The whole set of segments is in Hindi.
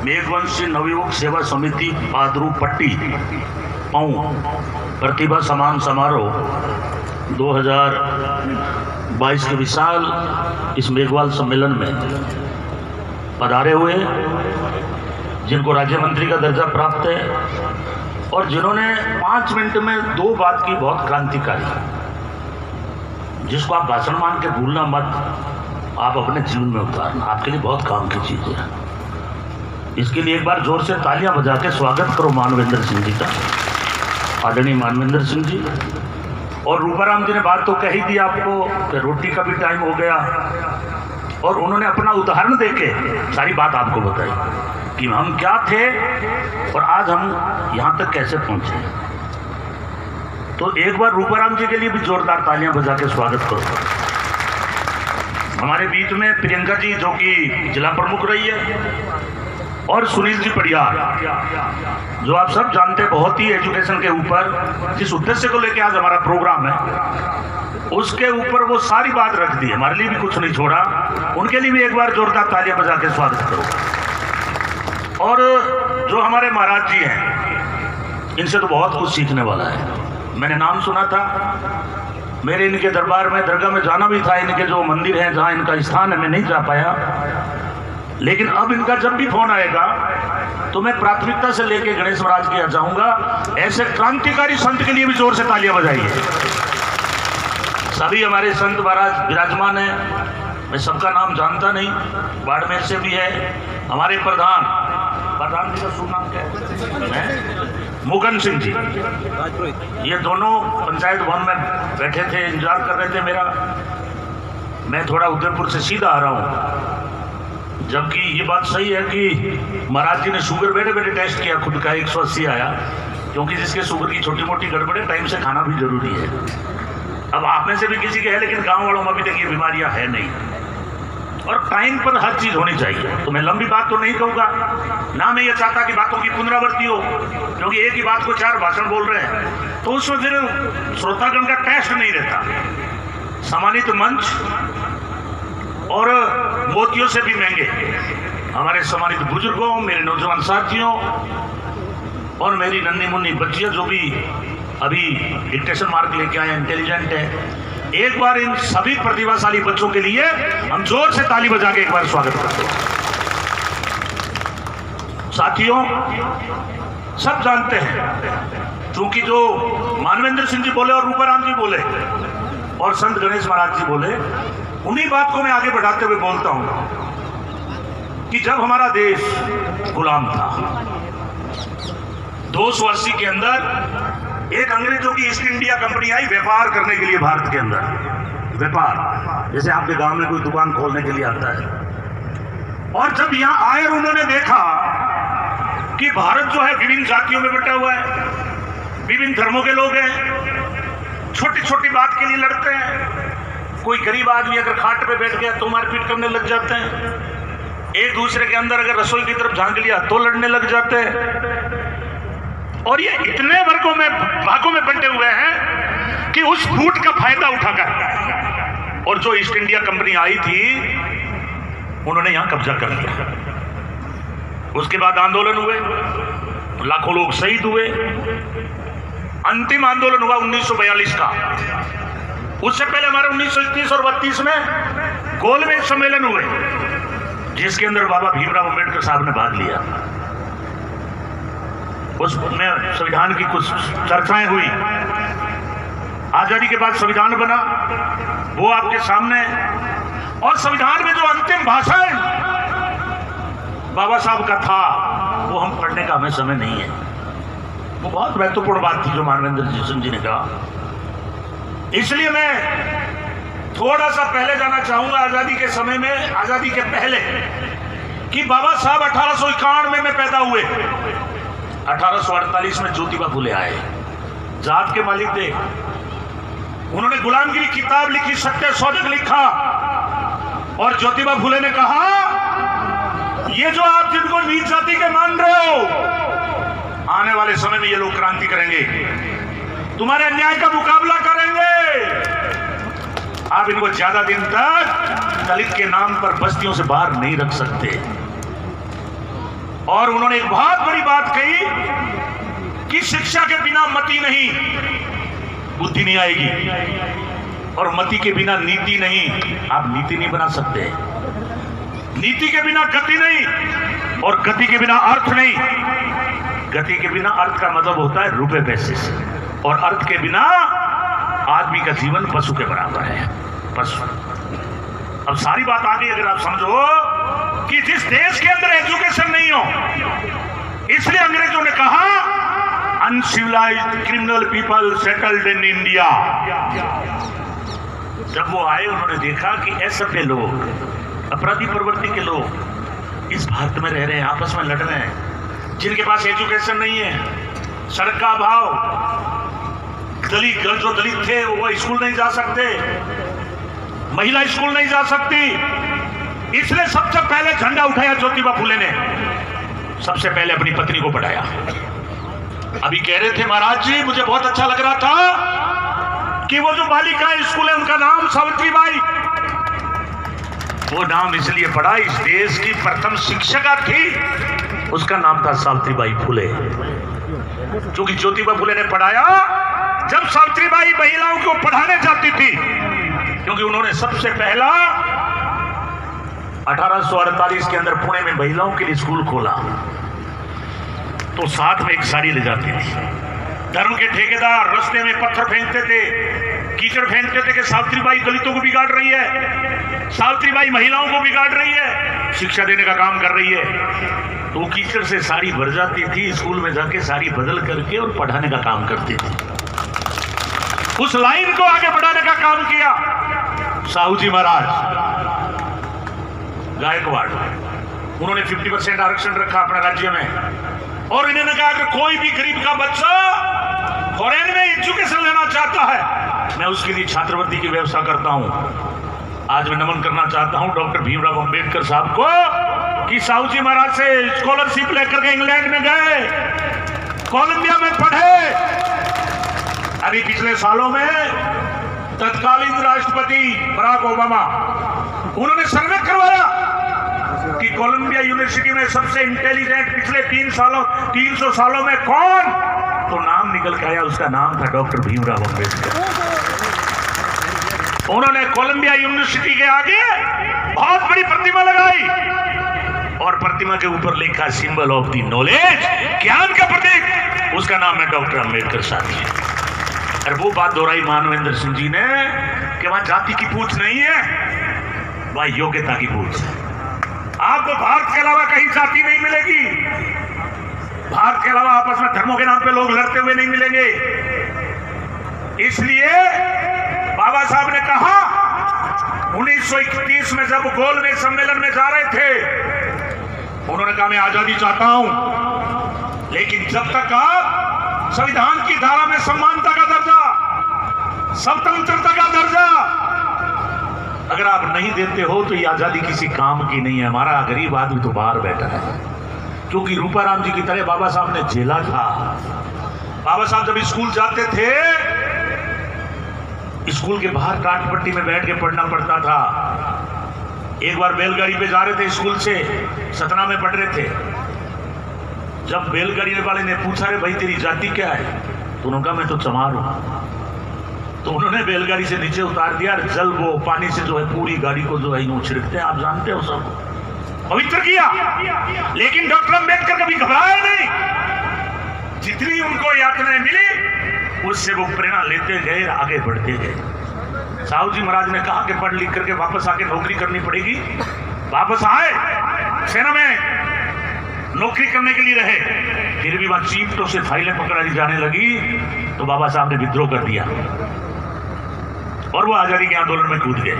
मेघवंशी नवयुवक सेवा समिति पादरू पट्टी पाऊ प्रतिभा सम्मान समारोह 2022 के विशाल इस मेघवाल सम्मेलन में पधारे हुए, जिनको राज्य मंत्री का दर्जा प्राप्त है और जिन्होंने 5 मिनट में 2 बात की बहुत क्रांतिकारी, जिसको आप भाषण मान के भूलना मत, आप अपने जीवन में उतारना, आपके लिए बहुत काम की चीज है। इसके लिए एक बार जोर से तालियां बजा के स्वागत करो मानवेंद्र सिंह जी का, आदरणीय मानवेंद्र सिंह जी। और रूपाराम जी ने बात तो कह ही दी आपको कि रोटी का भी टाइम हो गया, और उन्होंने अपना उदाहरण देके सारी बात आपको बताई कि हम क्या थे और आज हम यहाँ तक कैसे पहुँचे। तो एक बार रूपाराम जी के लिए भी जोरदार तालियां बजा के स्वागत करो। हमारे बीच में प्रियंका जी जो कि जिला प्रमुख रही है, और सुनील जी पड़ियार जो आप सब जानते हैं बहुत ही एजुकेशन के ऊपर जिस उद्देश्य को लेकर आज हमारा प्रोग्राम है उसके ऊपर वो सारी बात रख दी, हमारे लिए भी कुछ नहीं छोड़ा। उनके लिए भी एक बार जोरदार तालियां बजा के स्वागत करो। और जो हमारे महाराज जी हैं, इनसे तो बहुत कुछ सीखने वाला है। मैंने नाम सुना था, मेरे इनके दरबार में दरगाह में जाना भी था, इनके जो मंदिर है जहाँ इनका स्थान है मैं नहीं जा पाया, लेकिन अब इनका जब भी फोन आएगा तो मैं प्राथमिकता से लेके गणेश महाराज के यहाँ जाऊंगा। ऐसे क्रांतिकारी संत के लिए भी जोर से तालियां बजाइए। सभी हमारे संत महाराज विराजमान है, मैं सबका नाम जानता नहीं, बाड़मेर से भी है हमारे प्रधान जी का शुभ नाम क्या है? मुगन सिंह जी, ये दोनों पंचायत भवन में बैठे थे, इंतजार कर रहे थे मेरा। मैं थोड़ा उदयपुर से सीधा आ रहा हूँ, जबकि ये बात सही है कि महाराज जी ने शुगर बैठे बैठे टेस्ट किया, खुद का 180 आया, क्योंकि जिसके शुगर की छोटी मोटी गड़बड़े, टाइम से खाना भी जरूरी है। अब आप में से भी किसी के है, लेकिन गांव वालों में भी देखिए बीमारियां है नहीं, और टाइम पर हर चीज होनी चाहिए। तो मैं लंबी बात तो नहीं कहूँगा, ना मैं ये चाहता कि बातों की पुनरावृत्ति हो, क्योंकि एक ही बात को 4 भाषण बोल रहे हैं तो उसमें फिर श्रोतागण का टेस्ट नहीं रहता। सम्मानित मंच और मोतियों से भी महंगे हमारे सम्मानित बुजुर्गों, मेरे नौजवान साथियों और मेरी नन्ही मुन्नी बच्चियां जो भी अभी डिक्टेशन मार्क लेके आए, इंटेलिजेंट है, एक बार इन सभी प्रतिभाशाली बच्चों के लिए हम जोर से ताली बजा के एक बार स्वागत करते हैं। साथियों, सब जानते हैं, क्योंकि जो मानवेंद्र सिंह जी बोले और रूपाराम जी बोले और संत गणेश महाराज जी बोले, उन्हीं बात को मैं आगे बढ़ाते हुए बोलता हूं कि जब हमारा देश गुलाम था 280 के अंदर, एक अंग्रेजों की ईस्ट इंडिया कंपनी आई व्यापार करने के लिए भारत के अंदर। व्यापार जैसे आपके गांव में कोई दुकान खोलने के लिए आता है, और जब यहां आए और उन्होंने देखा कि भारत जो है विभिन्न जातियों में बटा हुआ है, विभिन्न धर्मों के लोग हैं, छोटी छोटी बात के लिए लड़ते हैं। कोई गरीब आदमी अगर खाट पे बैठ गया तो मारपीट करने लग जाते हैं, एक दूसरे के अंदर अगर रसोई की तरफ झांक लिया तो लड़ने लग जाते हैं, और ये इतने वर्गों में भागों में बंटे हुए हैं कि उस फूट का फायदा उठाकर, और जो ईस्ट इंडिया कंपनी आई थी उन्होंने यहां कब्जा कर लिया। उसके बाद आंदोलन हुए, लाखों लोग शहीद हुए। अंतिम आंदोलन हुआ 1942 का। उससे पहले हमारे 1931 और 32 में गोलमेज सम्मेलन हुए, जिसके अंदर बाबा भीमराव अंबेडकर साहब ने भाग लिया। उसमें संविधान की कुछ चर्चाएं हुई। आजादी के बाद संविधान बना, वो आपके सामने, और संविधान में जो अंतिम भाषण बाबा साहब का था वो हम पढ़ने का हमें समय नहीं है। वो बहुत महत्वपूर्ण बात थी जो मानवेंद्र सिंह जी ने कहा। इसलिए मैं थोड़ा सा पहले जाना चाहूंगा, आजादी के समय में, आजादी के पहले, कि बाबा साहब 1891 में पैदा हुए। 1848 में ज्योतिबा फुले आए, जात के मालिक थे। उन्होंने गुलामगिरी किताब लिखी, सत्य शोधक लिखा, और ज्योतिबा फुले ने कहा ये जो आप जिनको नीच जाति के मान रहे हो, आने वाले समय में ये लोग क्रांति करेंगे, तुम्हारे अन्याय का मुकाबला करेंगे। आप इनको ज्यादा दिन तक दलित के नाम पर बस्तियों से बाहर नहीं रख सकते। और उन्होंने एक बहुत बड़ी बात कही कि शिक्षा के बिना मति नहीं, बुद्धि नहीं आएगी, और मति के बिना नीति नहीं, आप नीति नहीं बना सकते। नीति के बिना गति नहीं, और गति के बिना अर्थ नहीं। गति के बिना अर्थ का मतलब होता है रुपए पैसे से, और अर्थ के बिना आदमी का जीवन पशु के बराबर है, पशु। अब सारी बात आ गई। अगर आप समझो कि जिस देश के अंदर एजुकेशन नहीं हो, इसलिए अंग्रेजों ने कहा uncivilised criminal people settled in India. जब वो आए, उन्होंने देखा कि असभ्य लोग, अपराधी प्रवृत्ति के लोग इस भारत में रह रहे हैं, आपस में लड़ रहे हैं, जिनके पास एजुकेशन नहीं है, सड़क का अभाव, दलित जो दलित थे वो स्कूल नहीं जा सकते, महिला स्कूल नहीं जा सकती। इसलिए सबसे पहले झंडा उठाया ज्योतिबा फुले ने, सबसे पहले अपनी पत्नी को पढ़ाया। अभी कह रहे थे महाराज जी, मुझे बहुत अच्छा लग रहा था कि वो जो बालिका स्कूल है उनका नाम सावित्रीबाई, वो नाम इसलिए पड़ा, इस देश की प्रथम शिक्षिका थी, उसका नाम था सावित्रीबाई फुले। क्योंकि ज्योतिबा फुले ने पढ़ाया। जब सावित्रीबाई महिलाओं को पढ़ाने जाती थी, क्योंकि उन्होंने सबसे पहला 1848 के अंदर पुणे में महिलाओं के लिए स्कूल खोला, तो साथ में एक साड़ी ले जाती थी। धर्म के ठेकेदार रास्ते में पत्थर फेंकते थे, कीचड़ फेंकते थे कि सावित्रीबाई दलितों को बिगाड़ रही है, सावित्रीबाई महिलाओं को बिगाड़ रही है, शिक्षा देने का काम कर रही है। तो कीचड़ से साड़ी भर जाती थी, स्कूल में जाके साड़ी बदल करके और पढ़ाने का काम करती थी। उस लाइन को आगे बढ़ाने का काम किया साहू जी महाराज गायकवाड़। उन्होंने 50% आरक्षण रखा अपने राज्य में, और इन्होंने कहा कि कोई भी गरीब का बच्चा फॉरेन में एजुकेशन लेना चाहता है, मैं उसके लिए छात्रवृत्ति की व्यवस्था करता हूं। आज मैं नमन करना चाहता हूं डॉक्टर भीमराव अंबेडकर साहब को कि साहू जी महाराज से स्कॉलरशिप लेकर के इंग्लैंड में गए, कोलंबिया में पढ़े। अभी पिछले सालों में तत्कालीन राष्ट्रपति बराक ओबामा, उन्होंने सर्वे करवाया कि कोलंबिया यूनिवर्सिटी में सबसे इंटेलिजेंट पिछले 300 सालों में कौन, तो नाम निकल के आया, उसका नाम था डॉक्टर भीमराव अंबेडकर। उन्होंने कोलंबिया यूनिवर्सिटी के आगे बहुत बड़ी प्रतिमा लगाई, और प्रतिमा के ऊपर लिखा सिंबल ऑफ द नॉलेज, ज्ञान का प्रतीक, उसका नाम है डॉक्टर अंबेडकर साहब। और वो बात दोहराई मानवेंद्र सिंह जी ने कि वहां जाति की पूछ नहीं है, वहां योग्यता की पूछ है। आपको भारत के अलावा कहीं जाति नहीं मिलेगी, भारत के अलावा आपस में धर्मों के नाम पे लोग लड़ते हुए नहीं मिलेंगे। इसलिए बाबा साहब ने कहा 1931 में जब गोलमेज सम्मेलन में जा रहे थे, उन्होंने कहा मैं आजादी चाहता हूं, लेकिन जब तक आप संविधान की धारा में समानता का दर्जा, स्वतंत्रता का दर्जा अगर आप नहीं देते हो तो ये आजादी किसी काम की नहीं है। हमारा गरीब आदमी तो बाहर बैठा है, क्योंकि रूपाराम जी की तरह बाबा साहब ने झेला था। बाबा साहब जब स्कूल जाते थे, स्कूल के बाहर टाट पट्टी में बैठ के पढ़ना पड़ता था। एक बार बैलगाड़ी पे जा रहे थे, स्कूल से सतना में पढ़ रहे थे। जब बैलगाड़ी वाले ने पूछा, रे भाई तेरी जाति क्या है, तो उन्होंने कहा मैं तो चमार हूं। तो उन्होंने बैलगाड़ी से नीचे उतार दिया, जल वो पानी से जो है पूरी गाड़ी को जो है यूं छिड़कते हैं, आप जानते हो, सब पवित्र किया। लेकिन डॉक्टर अंबेडकर कभी घबराए नहीं, जितनी उनको यातनाएं मिली उससे वो प्रेरणा लेते गए, आगे बढ़ते गए। साहू जी महाराज ने कहा कि पढ़ लिख करके वापस आके नौकरी करनी पड़ेगी। वापस आए, सेना में नौकरी करने के लिए रहे, फिर भी वहां चीमटों से फाइलें पकड़ाई जाने लगी, तो बाबा साहब ने विद्रोह कर दिया और वो आजादी के आंदोलन में कूद गए।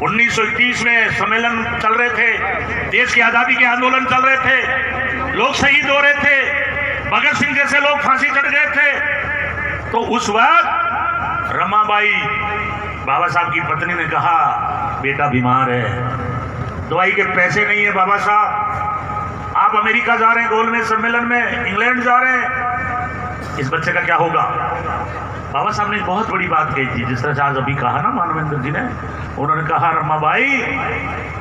1931 में सम्मेलन चल रहे थे, देश की आजादी के आंदोलन चल रहे थे, लोग शहीद हो रहे थे, भगत सिंह जैसे लोग फांसी चढ़ गए थे। तो उस वक्त रमाबाई बाबा साहब की पत्नी ने कहा, बेटा बीमार है, दवाई के पैसे नहीं है, बाबा साहब आप अमेरिका जा रहे हैं गोलमेज सम्मेलन में, इंग्लैंड जा रहे हैं, इस बच्चे का क्या होगा। बाबा साहब ने बहुत बड़ी बात कही थी, जिस तरह से आज अभी कहा ना मानवेंद्र जी ने, उन्होंने कहा रमाबाई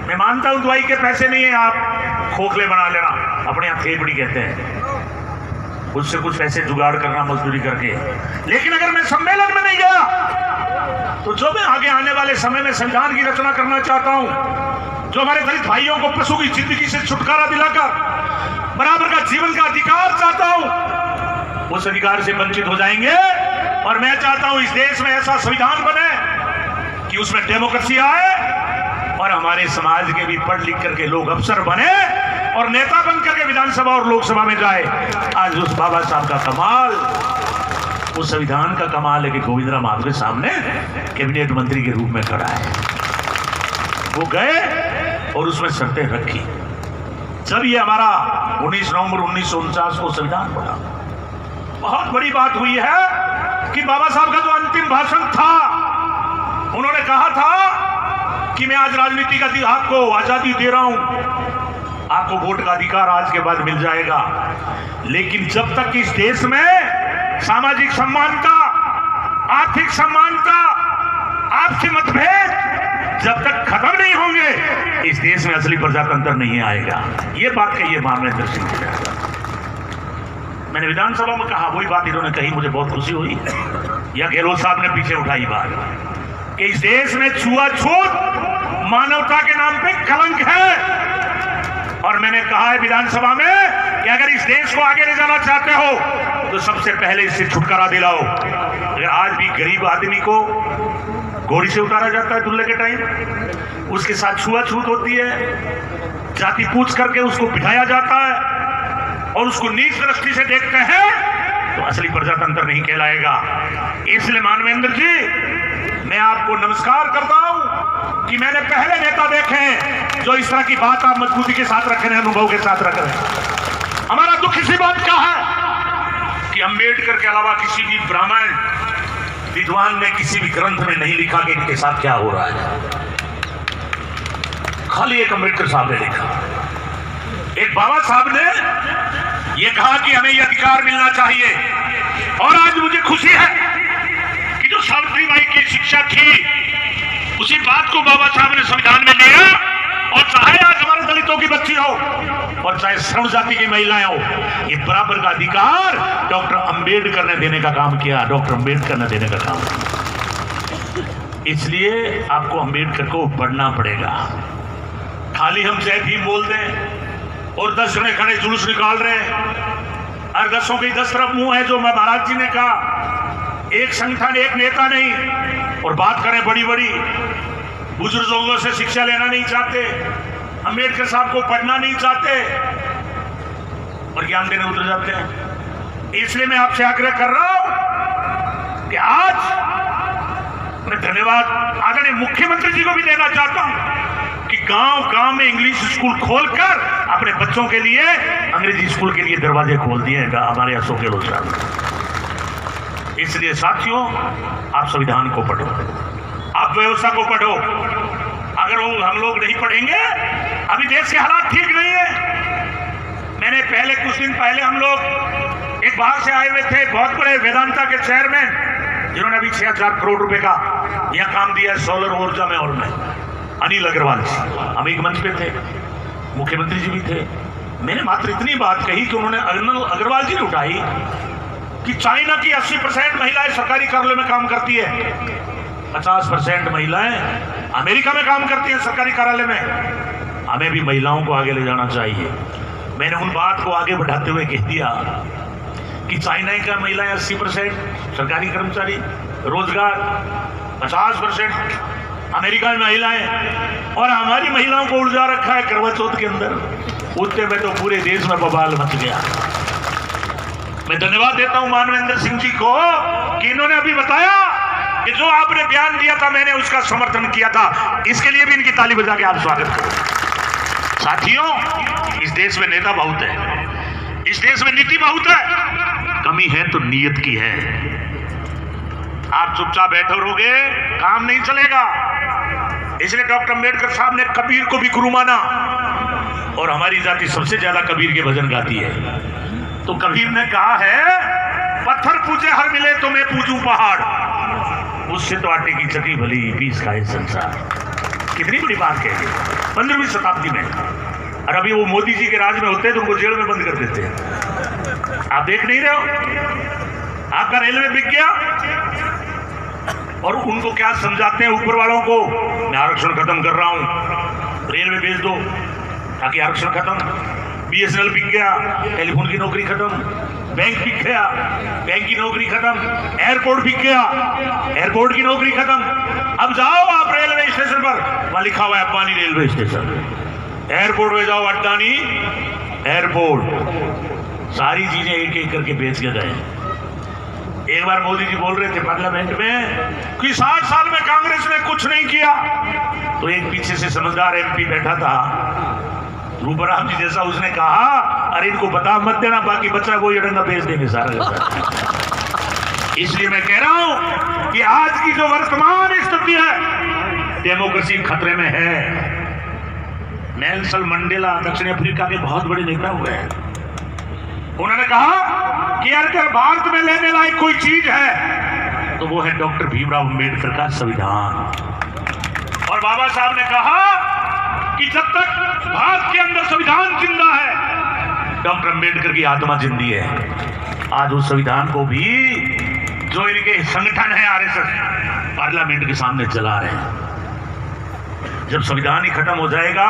मैं मानता हूं दवाई के पैसे नहीं है, आप खोखले बना लेना, अपने यहाँ थेपड़ी कहते हैं, उससे कुछ पैसे जुगाड़ करना मजदूरी करके। लेकिन अगर मैं सम्मेलन में नहीं गया तो जो मैं आगे आने वाले समय में संविधान की रचना करना चाहता हूं, जो हमारे दलित भाइयों को पशु की जिंदगी से छुटकारा दिलाकर बराबर का जीवन का अधिकार चाहता हूं, उस अधिकार से वंचित हो जाएंगे। और मैं चाहता हूं इस देश में ऐसा संविधान बने कि उसमें डेमोक्रेसी आए और हमारे समाज के भी पढ़ लिख करके लोग अफसर बने और नेता बन करके विधानसभा और लोकसभा में जाए। आज उस बाबा साहब का कमाल, उस संविधान का कमाल है कि गोविंदराम आपके सामने कैबिनेट मंत्री के रूप में खड़ा है। वो गए और उसमें शर्तें रखी। जब ये हमारा 19 नवंबर 1949 को संविधान बना, बहुत बड़ी बात हुई है कि बाबा साहब का जो अंतिम भाषण था, उन्होंने कहा था कि मैं आज राजनीति का आपको आजादी दे रहा हूं, आपको वोट का अधिकार आज के बाद मिल जाएगा, लेकिन जब तक इस देश में सामाजिक समानता, आर्थिक समानता, आपसी मतभेद जब तक खत्म नहीं होंगे, इस देश में असली प्रजातंत्र नहीं आएगा। ये बात कही है मानवेंद्र सिंह जी ने। मैंने विधानसभा में कहा, वही बात इन्होंने कही, मुझे बहुत खुशी हुई। या गहलोत साहब ने पीछे उठाई बात कि इस देश में छुआछूत मानवता के नाम पे कलंक है। और मैंने कहा है विधानसभा में कि अगर इस देश को आगे ले जाना चाहते हो तो सबसे पहले इससे छुटकारा दिलाओ। अगर आज भी गरीब आदमी को घोड़ी से उतारा जाता है दुल्हे के टाइम, उसके साथ छुआछूत होती है, जाति पूछ करके उसको बिठाया जाता है और उसको नीच दृष्टि से देखते हैं, तो असली प्रजातंत्र नहीं कहलाएगा। इसलिए मानवेंद्र जी, मैं आपको नमस्कार करता हूं कि मैंने पहले नेता देखे हैं जो इस तरह की बात आप मजबूती के साथ रख रहे हैं, अनुभव के साथ रख रहे हैं। हमारा दुख इसी बात का है कि अंबेडकर के अलावा किसी भी ब्राह्मण विद्वान ने किसी भी ग्रंथ में नहीं लिखा कि इनके साथ क्या हो रहा है। खाली एक अंबेडकर साहब ने लिखा, एक बाबा साहब ने यह कहा कि हमें यह अधिकार मिलना चाहिए। और आज मुझे खुशी है कि जो सावित्रीबाई की शिक्षा थी, उसी बात को बाबा साहब ने संविधान में लिया। और चाहे आज हमारे दलितों की बच्ची हो और चाहे श्रम जाति की महिलाएं हो, ये बराबर का अधिकार डॉक्टर अंबेडकर ने देने का काम किया, डॉक्टर अंबेडकर ने देने का काम किया। इसलिए आपको अंबेडकर को पढ़ना पड़ेगा। खाली हम जय भीम बोल दें और 10 जने खड़े जुलूस निकाल रहे हैं और 10 के 10 तरफ मुंह है, जो महाराज जी ने कहा, एक संगठन एक नेता नहीं, और बात करें बड़ी बड़ी, बुजुर्गों से शिक्षा लेना नहीं चाहते, अंबेडकर साहब को पढ़ना नहीं चाहते और ज्ञान देने उतर जाते हैं। इसलिए मैं आपसे आग्रह कर रहा हूं कि आज मैं धन्यवाद आदरणीय मुख्यमंत्री जी को भी देना चाहता हूं कि गांव गांव में इंग्लिश स्कूल खोलकर अपने बच्चों के लिए अंग्रेजी स्कूल के लिए दरवाजे खोल दिए हमारे अशोक गहलोत साहब। इसलिए साथियों, आप संविधान को पढ़ो, आप व्यवस्था को पढ़ो। अगर हम लोग नहीं पढ़ेंगे, अभी देश के हालात ठीक नहीं है। मैंने पहले कुछ दिन पहले हम लोग एक बाहर से आए हुए थे, बहुत बड़े वेदांता के चेयरमैन, जिन्होंने अभी 6,000 करोड़ रुपए का यह काम दिया सोलर ऊर्जा में, और मैं अनिल अग्रवाल जी, हम एक मंच पे थे, मुख्यमंत्री जी भी थे। मैंने मात्र इतनी बात कही कि उन्होंने अनिल अग्रवाल जी ने उठाई कि चाइना की 80% महिलाएं सरकारी कार्यालय में काम करती है, 50% महिलाएं अमेरिका में काम करती हैं सरकारी कार्यालय में। हमें भी महिलाओं को आगे ले जाना चाहिए। मैंने उन बात को आगे बढ़ाते हुए कह दिया कि चाइना का महिलाएं 80% सरकारी कर्मचारी, रोजगार 50% अमेरिका में महिलाएं, और हमारी महिलाओं को उलझा रखा है करवा चौथ के अंदर। उतने में तो पूरे देश में बवाल मच गया। मैं धन्यवाद देता हूं मानवेंद्र सिंह जी को कि इन्होंने अभी बताया कि जो आपने बयान दिया था मैंने उसका समर्थन किया था। इसके लिए भी इनकी ताली बजा के आप स्वागत करो। साथियों, इस देश में नेता बहुत है, इस देश में नीति बहुत है, कमी है तो नीयत की है। आप चुपचाप बैठे रहोगे, काम नहीं चलेगा। इसलिए डॉक्टर अंबेडकर साहब ने कबीर को भी गुरु माना, और हमारी जाति सबसे ज्यादा कबीर के भजन गाती है। तो कबीर ने कहा है, पत्थर पूजे हर मिले तो मैं पूजूं पहाड़, उससे तो आटे की चकी भली पीस खाए संसार। कितनी बड़ी बात कह दी 15वीं शताब्दी में। और अभी वो मोदी जी के राज में होते हैं तो उनको जेल में बंद कर देते हैं। आप देख नहीं रहे हो? आपका रेलवे बिक गया और उनको क्या समझाते हैं ऊपर वालों को, मैं आरक्षण खत्म कर रहा हूं, रेलवे भेज दो ताकि आरक्षण खत्म। BSNL बिक गया, टेलीफोन की नौकरी खत्म। बैंक बिक गया, बैंक की नौकरी खत्म। एयरपोर्ट बिक गया, एयरपोर्ट की नौकरी खत्म। अब जाओ आप रेलवे स्टेशन पर, वहां लिखा हुआ है अब्बानी रेलवे स्टेशन। एयरपोर्ट में जाओ, अड्डानी एयरपोर्ट। सारी चीजें एक एक करके बेच के गए। एक बार मोदी जी बोल रहे थे पार्लियामेंट में कि 60 साल में कांग्रेस ने कुछ नहीं किया, तो एक पीछे से समझदार MP बैठा था रूपराम जी जैसा, उसने कहा अरे इनको बता मत देना, बाकी बच्चा वो अडंगा बेच देंगे सारा। इसलिए मैं कह रहा हूं कि आज की जो वर्तमान स्थिति है, डेमोक्रेसी खतरे में है। नेल्सन मंडेला दक्षिण अफ्रीका के बहुत बड़े नेता हुए हैं। उन्होंने कहा कि अगर भारत में लेने लायक कोई चीज है तो वो है डॉक्टर भीमराव अंबेडकर का संविधान। और बाबा साहब ने कहा कि जब तक भारत के अंदर संविधान जिंदा है, डॉक्टर अंबेडकर की आत्मा जिंदी है। आज उस संविधान को भी जो इनके संगठन है RSS पार्लियामेंट के सामने चला रहे हैं। जब संविधान ही खत्म हो जाएगा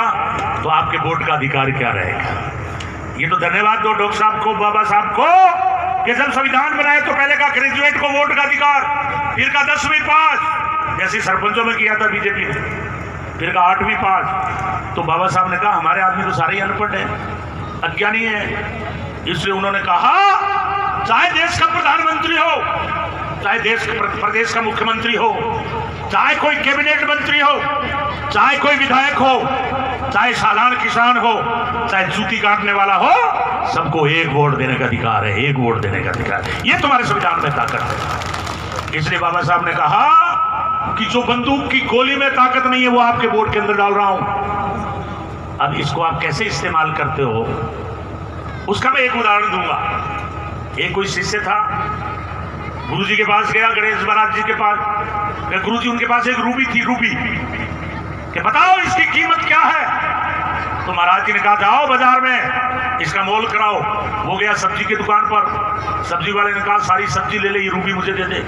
तो आपके वोट का अधिकार क्या रहेगा? ये तो धन्यवाद दो डॉक्टर साहब को, बाबा साहब को, कि जब संविधान बनाए तो पहले का ग्रेजुएट को वोट का अधिकार, फिर का 10वीं पास, जैसे सरपंचों में किया था बीजेपी ने, फिर का 8वीं पास। तो बाबा साहब ने कहा हमारे आदमी तो सारे ही अनपढ़ है, अज्ञानी है। इसलिए उन्होंने कहा चाहे देश का प्रधानमंत्री हो, चाहे देश प्रदेश का मुख्यमंत्री हो, चाहे कोई कैबिनेट मंत्री हो, चाहे कोई विधायक हो, चाहे साधारण किसान हो, चाहे जूती काटने वाला हो, सबको एक वोट देने का अधिकार है, एक वोट देने का अधिकार है। ये तुम्हारे संविधान में ताकत है। इसलिए बाबा साहब ने कहा कि जो बंदूक की गोली में ताकत नहीं है वो आपके वोट के अंदर डाल रहा हूं। अब इसको आप कैसे इस्तेमाल करते हो उसका मैं एक उदाहरण दूंगा। एक कोई शिष्य था, गुरुजी के पास गया, गणेश महाराज जी के पास। गुरुजी उनके पास एक रूबी थी, रूबी, कि बताओ इसकी कीमत क्या है। तो महाराज जी ने कहा जाओ बाजार में इसका मोल कराओ। वो गया सब्जी की दुकान पर, सब्जी वाले ने कहा सारी सब्जी ले ले, ये रूबी मुझे दे दे।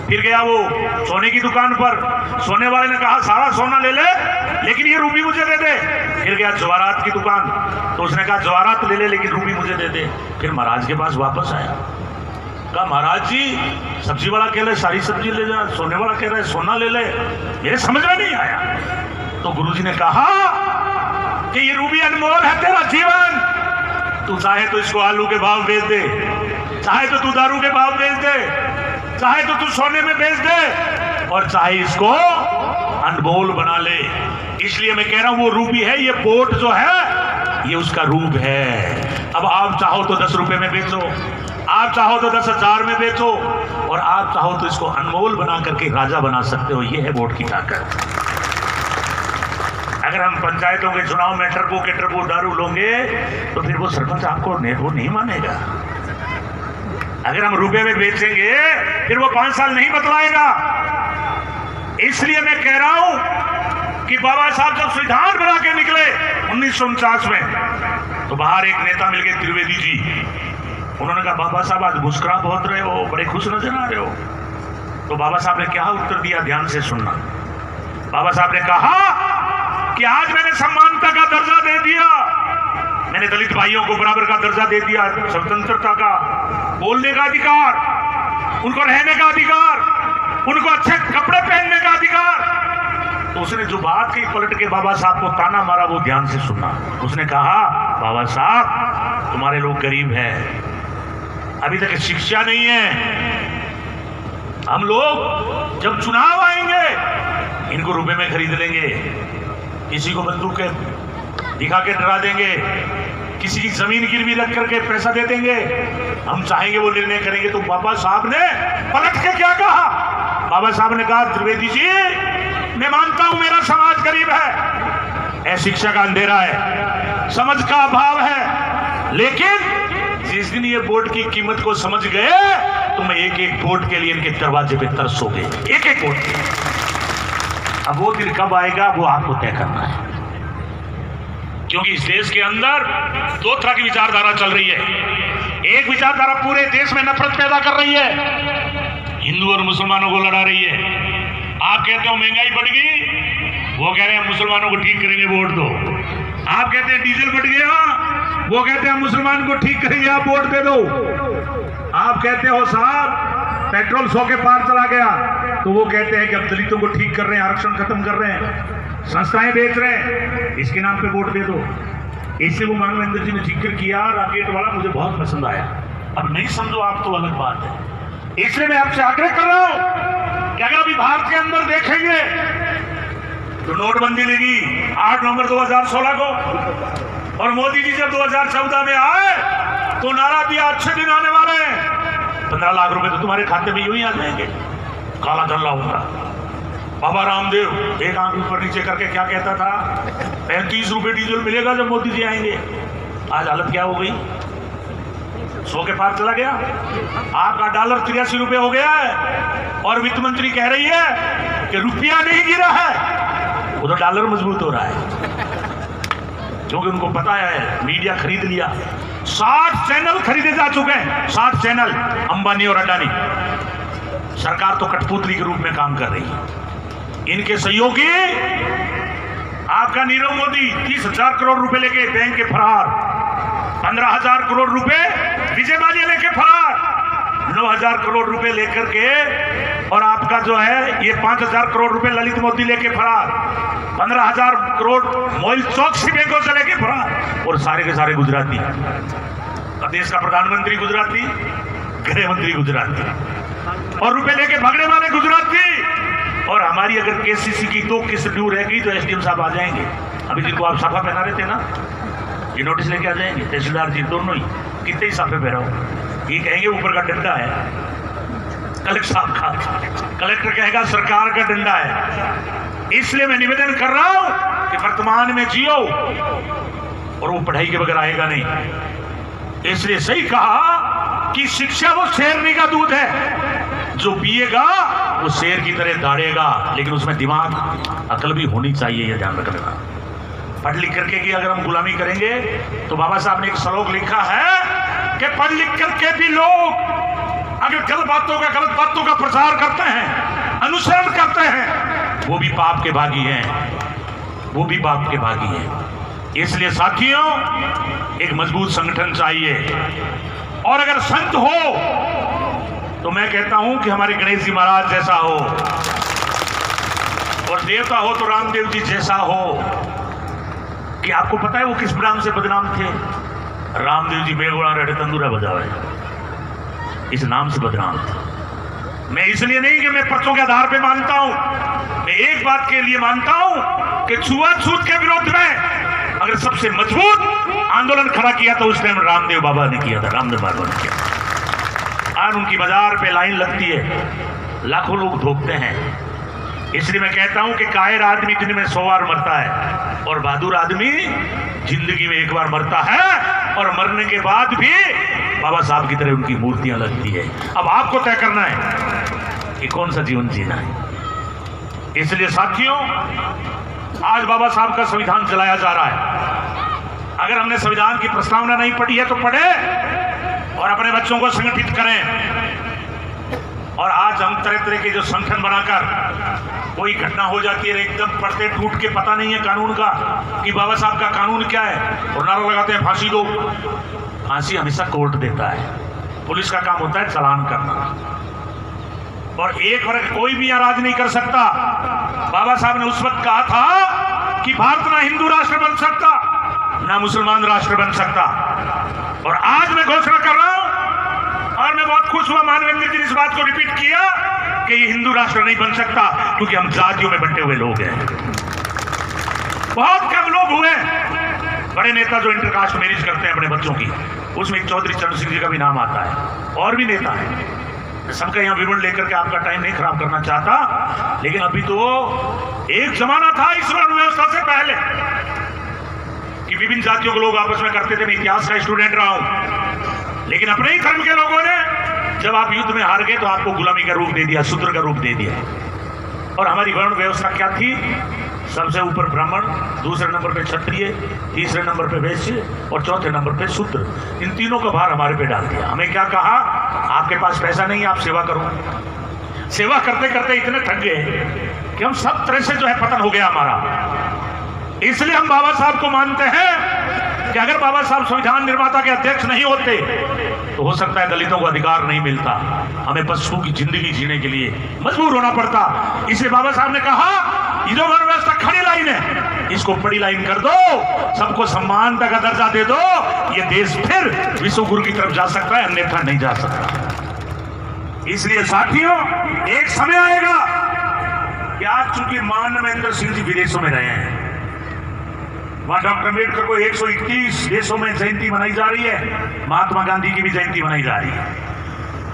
फिर गया वो सोने की दुकान पर, सोने वाले ने कहा सारा सोना ले ले लेकिन ये रूबी मुझे दे दे। फिर गया जवाहरात की दुकान, तो उसने कहा जवाहरात ले ले लेकिन रूबी मुझे दे दे। फिर महाराज के पास वापस आया, कहा महाराज जी सब्जी वाला कह रहे सारी सब्जी ले जा, सोने वाला कह रहा है सोना ले ले, मेरे समझ में नहीं आया। तो गुरुजी ने कहा कि ये रूबी अनमोल है तेरा जीवन, तू चाहे तो इसको आलू के भाव बेच दे, चाहे तो तू दारू के भाव बेच दे, चाहे तो तू सोने में बेच दे, और चाहे इसको अनमोल बना ले। इसलिए मैं कह रहा हूं वो रूबी है, ये वोट जो है ये उसका रूप है। अब आप चाहो तो 10 रुपए में बेचो, आप चाहो तो 10,000 में बेचो, और आप चाहो तो इसको अनमोल बना करके राजा बना सकते हो। ये है वोट की ताकत। अगर हम पंचायतों के चुनाव में टर्बो के टर्बो दारू लोगे तो फिर वो सरपंच आपको वो नहीं मानेगा। अगर हम रुपए में बेचेंगे फिर वो 5 साल नहीं बतलाएगा। इसलिए मैं कह रहा हूं कि बाबा साहब जब संविधान बना के निकले 1949 में, तो बाहर एक नेता मिल गए, त्रिवेदी जी। उन्होंने कहा बाबा साहब आज मुस्कुरा बहुत रहे हो, बड़े खुश नजर आ रहे हो। तो बाबा साहब ने क्या उत्तर दिया, ध्यान से सुनना। बाबा साहब ने कहा कि आज मैंने समानता का दर्जा दे दिया, मैंने दलित भाइयों को बराबर का दर्जा दे दिया, स्वतंत्रता का, बोलने का अधिकार, उनको रहने का अधिकार, उनको अच्छे कपड़े पहनने का अधिकार। तो उसने जो बात कही पलट के बाबा साहब को ताना मारा, वो ध्यान से सुनना। उसने कहा बाबा साहब तुम्हारे लोग गरीब हैं, अभी तक शिक्षा नहीं है, हम लोग जब चुनाव आएंगे इनको रुपए में खरीद लेंगे, किसी को बंदूक दिखा के डरा देंगे, किसी की जमीन गिरवी रख करके पैसा दे देंगे, हम चाहेंगे वो निर्णय करेंगे। तो बाबा साहब ने पलट के क्या कहा, बाबा साहब ने कहा त्रिवेदी जी मैं मानता हूं मेरा समाज गरीब है, शिक्षा का अंधेरा है, समझ का अभाव है, लेकिन जिस दिन ये वोट की कीमत को समझ गए तो मैं एक एक वोट के लिए इनके दरवाजे पे तरसोगे, एक एक वोट के। अब वो दिन कब आएगा वो आपको तय करना है। क्योंकि इस देश के अंदर दो तरह की विचारधारा चल रही है। एक विचारधारा पूरे देश में नफरत पैदा कर रही है, हिंदू और मुसलमानों को लड़ा रही है। आप कहते हो महंगाई बढ़ गई, वो कह रहे हैं मुसलमानों को ठीक करेंगे, वोट दो। आप कहते हैं डीजल बढ़ गया, वो कहते हैं मुसलमान को ठीक करेंगे, आप वोट दे दो। आप कहते हो साहब पेट्रोल 100 के पार चला गया, तो वो कहते हैं कि अब दलितों को ठीक कर रहे हैं, आरक्षण खत्म कर रहे हैं, संस्थाएं बेच रहे हैं, इसके नाम पे वोट दे दो। इससे वो मानवेंद्र जी ने जिक्र किया, राकेट वाला मुझे बहुत पसंद आया। अब नहीं समझो आप तो अलग बात है। इसलिए मैं आपसे आग्रह कर रहा हूं कि अगर अभी भारत के अंदर देखेंगे तो नोटबंदी लगी 8 नवंबर 2016 को, और मोदी जी जब 2014 में आए तो नारा दिया अच्छे दिन आने वाले हैं, 15 लाख रुपए तो तुम्हारे खाते में यूं ही आ जाएंगे, काला धन लाऊंगा। बाबा रामदेव एक आंख ऊपर नीचे करके क्या कहता था, 35 रुपए डीजल मिलेगा जब मोदी जी आएंगे। आज हालत क्या हो गई, 100 के पार चला गया। आपका डॉलर 83 रुपए हो गया है, और वित्त मंत्री कह रही है कि रुपया नहीं गिरा है, वो तो डॉलर मजबूत हो रहा है। क्योंकि उनको पता है, मीडिया खरीद लिया, 60 चैनल खरीदे जा चुके हैं, 60 चैनल अंबानी और अडानी। सरकार तो कठपुतली के रूप में काम कर रही है। इनके सहयोगी आपका नीरव मोदी 30,000 करोड़ रुपए लेके बैंक के फरार, 15,000 करोड़ रुपए विजय माल्या लेके फरार, 9,000 करोड़ रुपए लेकर के, और आपका जो है ये 5,000 करोड़ रुपए ललित मोदी लेके फरार, 15,000 करोड़ मोइल चौकसी बैंकों से लेके फरार, और सारे के सारे गुजराती। देश का प्रधानमंत्री गुजराती, गृह मंत्री गुजराती, और रुपए लेके भागने वाले गुजराती। और हमारी अगर केसीसी की 2 किस ड्यू रह गई तो एसडीएम साहब आ जाएंगे। अभी जिनको आप साफा पहना रहे थे ना, ये नोटिस लेके आ जाएंगे, तहसीलदार जी दोनों ही, कितने ही साफे पहना हो, ये कहेंगे ऊपर का डंडा है कलेक्टर साहब का, कलेक्टर कहेगा सरकार का डंडा है। इसलिए मैं निवेदन कर रहा हूं कि वर्तमान में जियो, और वो पढ़ाई के बगैर आएगा नहीं। इसलिए सही कहा कि शिक्षा वो शेरनी का दूध है, जो पिएगा वो शेर की तरह दौड़ेगा, लेकिन उसमें दिमाग अकल भी होनी चाहिए, ये ध्यान रखना। पढ़ लिख करके की अगर हम गुलामी करेंगे तो बाबा साहब ने एक श्लोक लिखा है कि पढ़ लिख करके भी लोग अगर गलत बातों का प्रचार करते हैं, अनुसरण करते हैं, वो भी पाप के भागी हैं, वो भी पाप के भागी हैं। इसलिए साथियों एक मजबूत संगठन चाहिए, और अगर संत हो तो मैं कहता हूं कि हमारे गणेश जी महाराज जैसा हो, और देवता हो तो रामदेव जी जैसा हो। कि आपको पता है वो किस नाम से बदनाम थे? रामदेव जी बेगोड़ा रेडे तंदूरा बजावे, इस नाम से बदनाम थे। मैं इसलिए नहीं कि मैं पर्चों के आधार पे मानता हूं, मैं एक बात के लिए मानता हूं कि छुआछूत के विरोध में अगर सबसे मजबूत आंदोलन खड़ा किया तो उस टाइम रामदेव बाबा ने किया था, रामदेव बाबा ने किया। आज उनकी बाजार पे लाइन लगती है, लाखों लोग धोखते हैं। इसलिए मैं कहता हूं कि कायर आदमी दिन में 100 बार मरता है, और बहादुर आदमी जिंदगी में एक बार मरता है, और मरने के बाद भी बाबा साहब की तरह उनकी मूर्तियां लगती है। अब आपको तय करना है कि कौन सा जीवन जीना है। इसलिए साथियों आज बाबा साहब का संविधान चलाया जा रहा है। अगर हमने संविधान की प्रस्तावना नहीं पढ़ी है तो पढ़े, और अपने बच्चों को संगठित करें। और आज हम तरह तरह के जो संगठन बनाकर कोई घटना हो जाती है, एकदम पढ़ते टूट के पता नहीं है कानून का कि बाबा साहब का कानून क्या है, और नारा लगाते हैं फांसी दो। फांसी हमेशा कोर्ट देता है, पुलिस का काम होता है चालान करना, और एक वर्ग कोई भी यहाँ राज नहीं कर सकता। बाबा साहब ने उस वक्त कहा था कि भारत ना हिंदू राष्ट्र बन सकता, ना मुसलमान राष्ट्र बन सकता, और आज मैं घोषणा कर रहा हूं, और मैं बहुत खुश हुआ मानवेंद्र जी ने इस बात को रिपीट किया कि ये हिंदू राष्ट्र नहीं बन सकता, क्योंकि हम जातियों में बंटे हुए लोग हैं। बहुत कम लोग हुए बड़े नेता जो इंटरकास्ट मैरिज करते हैं अपने बच्चों की, उसमें चौधरी चरण सिंह जी का भी नाम आता है, और भी नेता है। सबका यहाँ विवरण लेकर के आपका टाइम नहीं खराब करना चाहता, लेकिन अभी तो एक जमाना था इस वर्ण व्यवस्था से पहले कि विभिन्न जातियों के लोग आपस में करते थे। मैं इतिहास का स्टूडेंट रहा हूं, लेकिन अपने ही धर्म के लोगों ने जब आप युद्ध में हार गए तो आपको गुलामी का रूप दे दिया, शूद्र का रूप दे दिया। और हमारी वर्ण व्यवस्था क्या थी? सबसे ऊपर ब्राह्मण, दूसरे नंबर पे क्षत्रिय, तीसरे नंबर पे वैश्य और चौथे नंबर पे शूद्र। इन तीनों का भार हमारे पे डाल दिया। हमें क्या कहा, आपके पास पैसा नहीं, आप सेवा करो। सेवा करते करते इतने थक गए कि हम सब तरह से जो है पतन हो गया हमारा। इसलिए हम बाबा साहब को मानते हैं कि अगर बाबा साहब संविधान निर्माता के अध्यक्ष नहीं होते तो हो सकता है दलितों को अधिकार नहीं मिलता, हमें पशु की जिंदगी जीने के लिए मजबूर होना पड़ता। इसलिए बाबा साहब ने कहा ये जो व्यवस्था खड़ी लाइन है इसको बड़ी लाइन कर दो, सबको समानता का दर्जा दे दो, ये देश फिर विश्व गुरु की तरफ जा सकता है, अन्यथा नहीं जा सकता। इसलिए साथियों, एक समय आएगा कि आज चूंकि मान महेंद्र सिंह जी विदेशों में रहे हैं, वहां डॉक्टर अम्बेडकर को 121 देशों में जयंती मनाई जा रही है, महात्मा गांधी की भी जयंती मनाई जा रही है।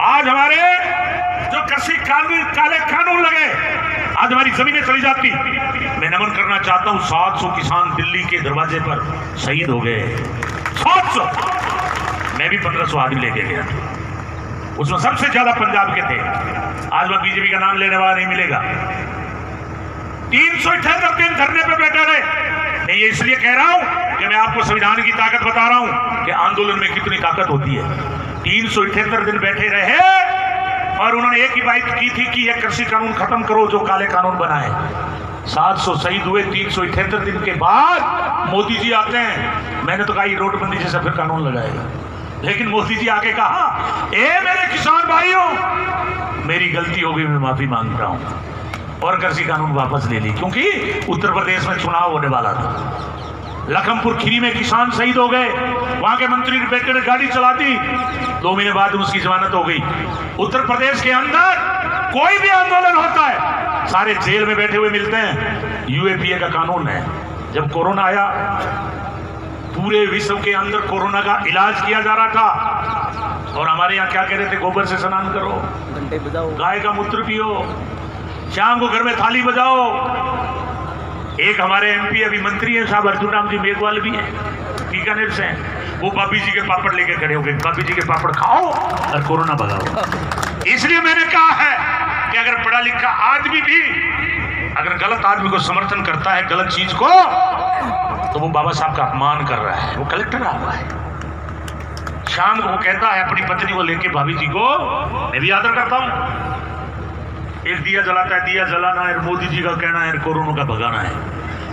आज हमारे जो कृषि काले कानून लगे, आज हमारी जमीनें चली जाती। मैं नमन करना चाहता हूं, 700 किसान दिल्ली के दरवाजे पर शहीद हो गए। 700, मैं भी 1500 आदमी लेके गया, उसमें सबसे ज्यादा पंजाब के थे। आज वह बीजेपी का नाम लेने वाला नहीं मिलेगा। 378 दिन धरने पे बैठे रहे। मैं ये इसलिए कह रहा हूं कि मैं आपको संविधान की ताकत बता रहा हूं कि आंदोलन में कितनी ताकत होती है। 378 दिन बैठे रहे और उन्होंने एक ही बात की थी कि यह कृषि कानून खत्म करो जो काले कानून बनाए। 700 शहीद हुए। 378 दिन के बाद मोदी जी आते हैं। मैंने तो कहा ये नोटबंदी जैसा फिर कानून लगाएगा, लेकिन मोदी जी आके कहा, ए मेरे किसान भाइयों, मेरी गलती हो गई, मैं माफी मांगता हूं, और कृषि कानून वापस ले ली। क्योंकि उत्तर प्रदेश में चुनाव होने वाला था। लखनपुर खीरी में किसान शहीद हो गए, वहां के मंत्री के बेटे ने गाड़ी चला दी, 2 महीने बाद उसकी जमानत हो गई। उत्तर प्रदेश के अंदर कोई भी आंदोलन होता है, सारे जेल में बैठे हुए मिलते हैं। यूएपीए का कानून है। जब कोरोना आया, पूरे विश्व के अंदर कोरोना का इलाज किया जा रहा था, और हमारे यहाँ क्या कह रहे थे, गोबर से स्नान करो, गाय का मूत्र पियो, शाम को घर में थाली बजाओ। एक हमारे एमपी अभी मंत्री हैं साहब, अर्जुन राम जी मेघवाल भी हैं, बीकानेर से हैं, वो बाबी जी के पापड़ लेके खड़े हो गए, बाबी जी के पापड़ खाओ और कोरोना भगाओ। इसलिए मैंने कहा है कि अगर पढ़ा लिखा आदमी भी अगर गलत आदमी को समर्थन करता है, गलत चीज को, तो वो बाबा साहब का अपमान कर रहा है। वो कलेक्टर आ हुआ है, शाम को वो कहता है अपनी पत्नी को लेके, भाभी जी को मैं भी आदर करता हूं, एक दिया जलाता है, दिया जलाना है, मोदी जी का कहना है कोरोना का भगाना है।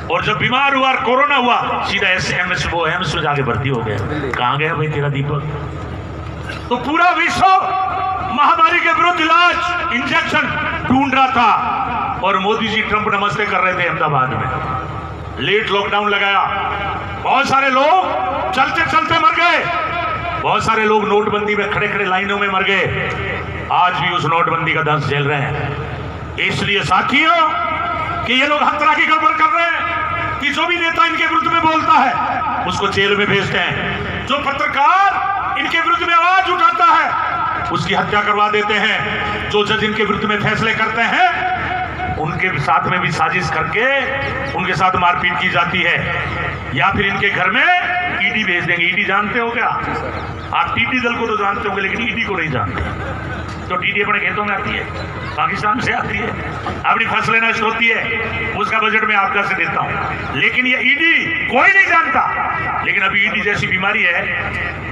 और जब बीमार हुआ, कोरोना हुआ, सीधा एम्स में जाके भर्ती हो गया। कहां गया भाई तेरा दीपक? तो पूरा विश्व महामारी के विरुद्ध इलाज, इंजेक्शन ढूंढ रहा था, और मोदी जी ट्रंप नमस्ते कर रहे थे अहमदाबाद में। लेट लॉकडाउन लगाया, बहुत सारे लोग चलते चलते मर गए, बहुत सारे लोग नोटबंदी में खड़े खड़े लाइनों में मर गए। आज भी उस नोटबंदी का दंश झेल रहे हैं। इसलिए साथियों, कि ये लोग हर तरह की गड़बड़ कर रहे हैं कि जो भी नेता इनके विरुद्ध में बोलता है उसको जेल में भेजते हैं, जो पत्रकार इनके विरुद्ध में आवाज उठाता है उसकी हत्या करवा देते हैं, जो जज इनके विरुद्ध में फैसले करते हैं उनके साथ में भी साजिश करके उनके साथ मारपीट की जाती है, या फिर इनके घर में ईडी भेज देंगे। ईडी जानते हो क्या आप? टीटी दल को तो जानते होंगे, लेकिन ईडी को नहीं जानते। तो टीटी अपने खेतों में आती है, पाकिस्तान से आती है, अपनी फसलें नष्ट होती है, उसका बजट में आपदा से देता हूं, लेकिन ये ईडी कोई नहीं जानता। लेकिन अभी ईडी जैसी बीमारी है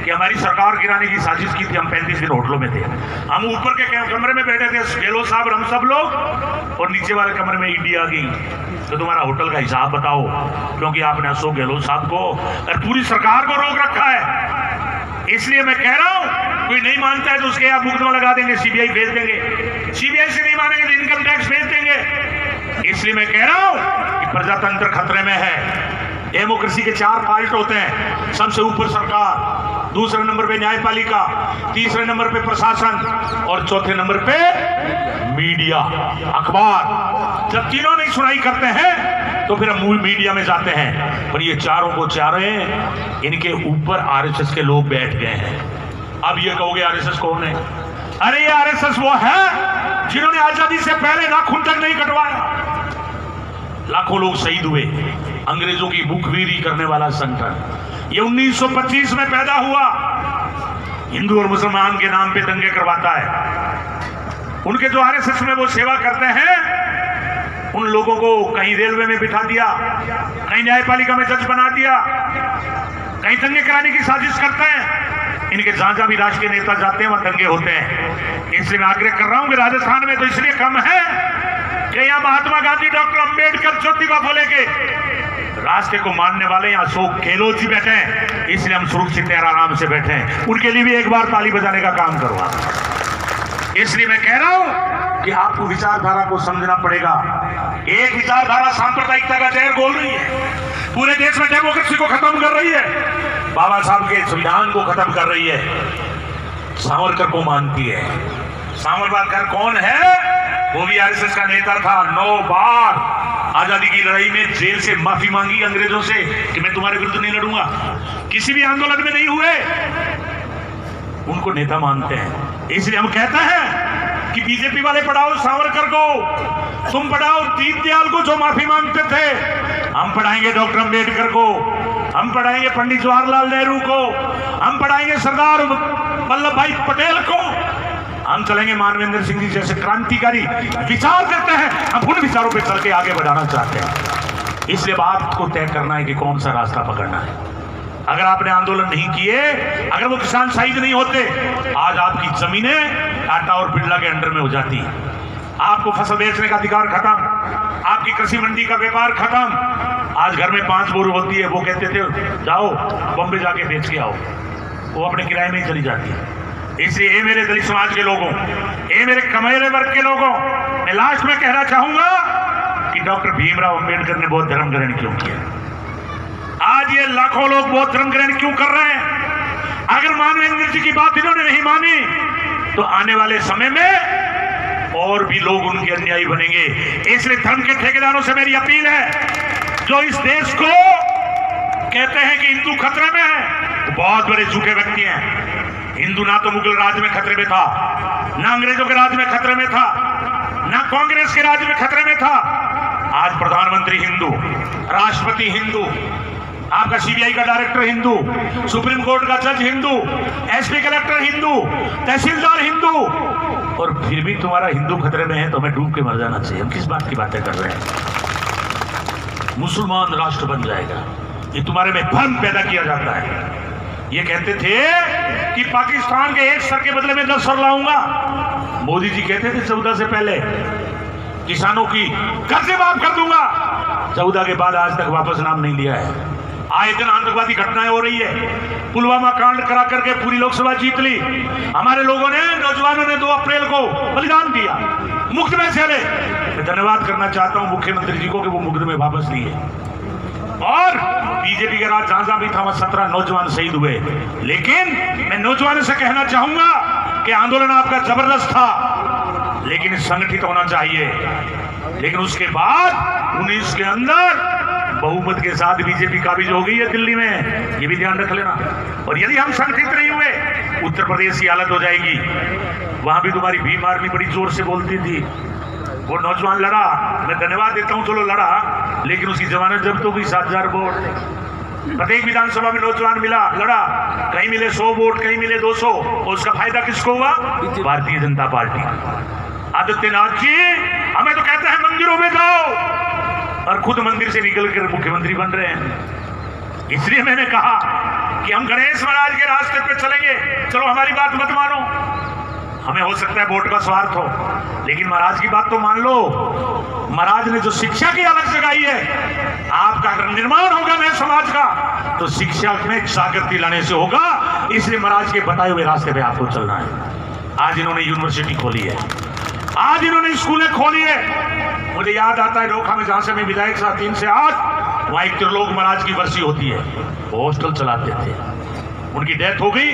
कि हमारी सरकार गिराने की साजिश की थी। हम 35 दिन होटलों में थे, हम ऊपर के कमरे में बैठे थे, गहलोत साहब और हम सब लोग, और नीचे वाले कमरे में ईडी आ गई, तो तुम्हारा होटल का हिसाब बताओ, क्योंकि आपने अशोक गहलोत साहब को और पूरी सरकार को रोक रखा है। इसलिए मैं कह रहा हूं, कोई नहीं मानता है तो उसके यहाँ मुकदमा लगा देंगे, सीबीआई भेज देंगे, सीबीआई से नहीं मानेंगे तो इनकम टैक्स भेज देंगे। इसलिए मैं कह रहा हूं कि प्रजातंत्र खतरे में है। डेमोक्रेसी के 4 पार्ट होते हैं, सबसे ऊपर सरकार, दूसरे नंबर पे न्यायपालिका, तीसरे नंबर पे प्रशासन, और चौथे नंबर पे मीडिया, अखबार। जब तीनों नहीं सुनाई करते हैं तो फिर हम मीडिया में जाते हैं, पर ये चारों को चारे इनके ऊपर आरएसएस के लोग बैठ गए हैं। अब ये कहोगे आरएसएस कौन है? अरे ये आरएसएस वो है जिन्होंने आजादी से पहले नाखून तक नहीं कटवाया, लाखों लोग शहीद हुए, अंग्रेजों की भूखमरी करने वाला संगठन। ये 1925 में पैदा हुआ, हिंदू और मुसलमान के नाम पे दंगे करवाता है। उनके जो आरएसएस में वो सेवा करते हैं, उन लोगों को कहीं रेलवे में बिठा दिया, कहीं न्यायपालिका में जज बना दिया, कहीं दंगे कराने की साजिश करते हैं। इनके जहां जहां भी राष्ट्रीय नेता जाते हैं वहां दंगे होते हैं। इसलिए मैं आग्रह कर रहा हूं कि राजस्थान में तो इसलिए कम है कि यहाँ महात्मा गांधी, डॉक्टर अंबेडकर, ज्योतिबा फुले के रास्ते को मानने वाले यहाँ अशोक गहलोत जी बैठे हैं, इसलिए हम सुरक्षित और आराम से बैठे हैं। उनके लिए भी एक बार ताली बजाने का काम करवा। इसलिए मैं कह रहा हूं कि आपको विचारधारा को समझना पड़ेगा। एक विचारधारा सांप्रदायिकता का जहर घोल रही है, पूरे देश में डेमोक्रेसी को खत्म कर रही है, बाबा साहब के संविधान को खत्म कर रही है, सावरकर को मानती है। सावरकर कौन है? वो भी आरएसएस का नेता था। 9 बार आजादी की लड़ाई में जेल से माफी मांगी अंग्रेजों से कि मैं तुम्हारे विरुद्ध नहीं लड़ूंगा, किसी भी आंदोलन में नहीं हुए। उनको नेता मानते हैं। इसलिए हम कहते हैं कि बीजेपी वाले पढ़ाओ सावरकर को, तुम पढ़ाओ दीनदयाल को जो माफी मांगते थे, हम पढ़ाएंगे डॉक्टर अंबेडकर को, हम पढ़ाएंगे पंडित जवाहरलाल नेहरू को, हम पढ़ाएंगे सरदार वल्लभ भाई पटेल को, हम चलेंगे मानवेंद्र सिंह जी जैसे क्रांतिकारी विचार करते हैं। हम उन विचारों पे चल के आगे बढ़ाना चाहते हैं। इसलिए बात को तय करना है कि कौन सा रास्ता पकड़ना है। अगर आपने आंदोलन नहीं किए, अगर वो किसान शहीद नहीं होते, आज आपकी जमीनें टाटा और बिरला के अंडर में हो जाती। आपको फसल बेचने का अधिकार खत्म, आपकी कृषि मंडी का व्यापार खत्म। आज घर में 5 बोर होती है, वो कहते थे जाओ बॉम्बे जाके बेच के आओ, वो अपने किराए में ही चली जाती है। इसलिए ये मेरे दलित समाज के लोगों, ये मेरे कमैले वर्ग के लोगों, मैं लास्ट में कहना चाहूंगा कि डॉक्टर भीमराव अंबेडकर ने बौद्ध धर्म ग्रहण क्यों किया? आज ये लाखों लोग बौद्ध धर्म ग्रहण क्यों कर रहे हैं? अगर मानवेंद्र जी की बात इन्होंने नहीं मानी तो आने वाले समय में और भी लोग उनके अनुयायी बनेंगे। इसलिए धर्म के ठेकेदारों से मेरी अपील है, जो इस देश को कहते हैं कि हिंदू खतरे में है, वो बहुत बड़े झूठे व्यक्ति हैं। हिंदू ना तो मुगल राज में खतरे में था, ना अंग्रेजों के राज में खतरे में था, ना कांग्रेस के राज में खतरे में था। आज प्रधानमंत्री हिंदू, राष्ट्रपति हिंदू, आपका सीबीआई का डायरेक्टर हिंदू, सुप्रीम कोर्ट का जज हिंदू, एसपी कलेक्टर हिंदू, तहसीलदार हिंदू, और फिर भी तुम्हारा हिंदू खतरे में है तो हमें डूब के मर जाना चाहिए। हम किस बात की बातें कर रहे हैं? मुसलमान राष्ट्र बन जाएगा, ये तुम्हारे में भ्रम पैदा किया जाता है। ये कहते थे कि पाकिस्तान के 1 सर के बदले में 10 सर लाऊंगा। मोदी जी कहते थे 14 से पहले किसानों की कर्जे माफ कर दूंगा। 14 के बाद आज तक वापस नाम नहीं लिया है। आए दिन आतंकवादी घटनाएं हो रही है। पुलवामा कांड करा करके पूरी लोकसभा जीत ली। हमारे लोगों ने, नौजवानों ने 2 अप्रैल को बलिदान दिया, मुक्त में चले। मैं धन्यवाद करना चाहता हूं मुख्यमंत्री जी को कि वो मुकदमे वापस लिए। और बीजेपी के राज जहां जहां भी था वहां 17 नौजवान शहीद हुए। लेकिन मैं नौजवानों से कहना चाहूंगा कि आंदोलन आपका जबरदस्त था, लेकिन संगठित होना चाहिए। लेकिन उसके बाद 19 के अंदर बहुमत के साथ बीजेपी काबिज हो गई है दिल्ली में, ये भी ध्यान रख लेना। और यदि हम संगठित नहीं हुए, उत्तर प्रदेश की हालत हो जाएगी। वहां भी तुम्हारी भीम आर्मी बड़ी जोर से बोलती थी, वो नौजवान लड़ा, मैं धन्यवाद देता हूं, चलो लड़ा, लेकिन उसकी जमानत जब्त हो गई। 7000 वोट प्रत्येक विधानसभा में नौजवान मिला, लड़ा, कहीं मिले 100 वोट, कहीं मिले 200, और उसका फायदा किसको हुआ? भारतीय जनता पार्टी। आदित्यनाथ जी हमें तो कहते हैं मंदिरों में जाओ, और खुद मंदिर से निकल कर मुख्यमंत्री बन रहे हैं। इसलिए मैंने कहा कि हम गणेश महाराज के रास्ते पे चलेंगे। चलो हमारी बात मत मानो, हमें हो सकता है वोट का स्वार्थ हो, लेकिन महाराज की बात तो मान लो। महाराज ने जो शिक्षा की अलग जगाई है, आपका अगर निर्माण होगा नए समाज का तो शिक्षा में जागृति लाने से होगा। इसलिए महाराज के बताए हुए रास्ते पे आपको चलना है। आज इन्होंने यूनिवर्सिटी खोली है, आज इन्होंने स्कूलें खोली है। मुझे याद आता है रोखा में जहां से मैं विधायक था 3 से 8, वहां एक त्रिलोक महाराज की वर्षी होती है, हॉस्टल चलाते थे, उनकी डेथ हो गई।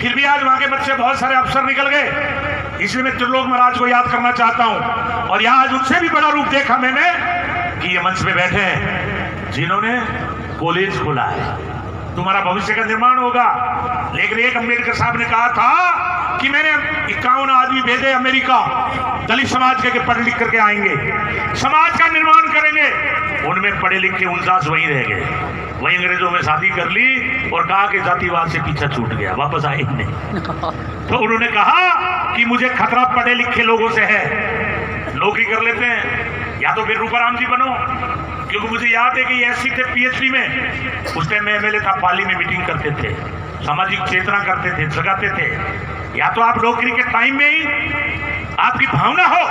फिर भी आज वहां के बच्चे बहुत सारे अफसर निकल गए। इसलिए मैं त्रिलोक महाराज को याद करना चाहता हूं। और यहाँ आज उनसे भी बड़ा रूप देखा मैंने कि ये मंच पे बैठे हैं जिन्होंने कॉलेज खोला है। तुम्हारा भविष्य का निर्माण होगा। लेकिन एक अंबेडकर साहब ने कहा था कि मैंने 51 आदमी भेजे अमेरिका, दलित समाज के पढ़ लिख करके आएंगे, समाज का निर्माण करेंगे। उनमें पढ़े लिखे 49 वहीं रह गए, वहीं अंग्रेजों में शादी कर ली और कहा कि जातिवाद से पीछा छूट गया, वापस आए ही नहीं। तो उन्होंने कहा कि मुझे खतरा पढ़े लिखे लोगों से है, नौकरी कर लेते हैं, या तो फिर रूपाराम जी बनो, क्योंकि मुझे याद है कि एससी थे पीएचडी में, उस टाइम में एमएलए था, पाली में मीटिंग करते थे, सामाजिक चेतना करते थे, जगाते थे। या तो आप नौकरी के टाइम में ही आपकी भावना हो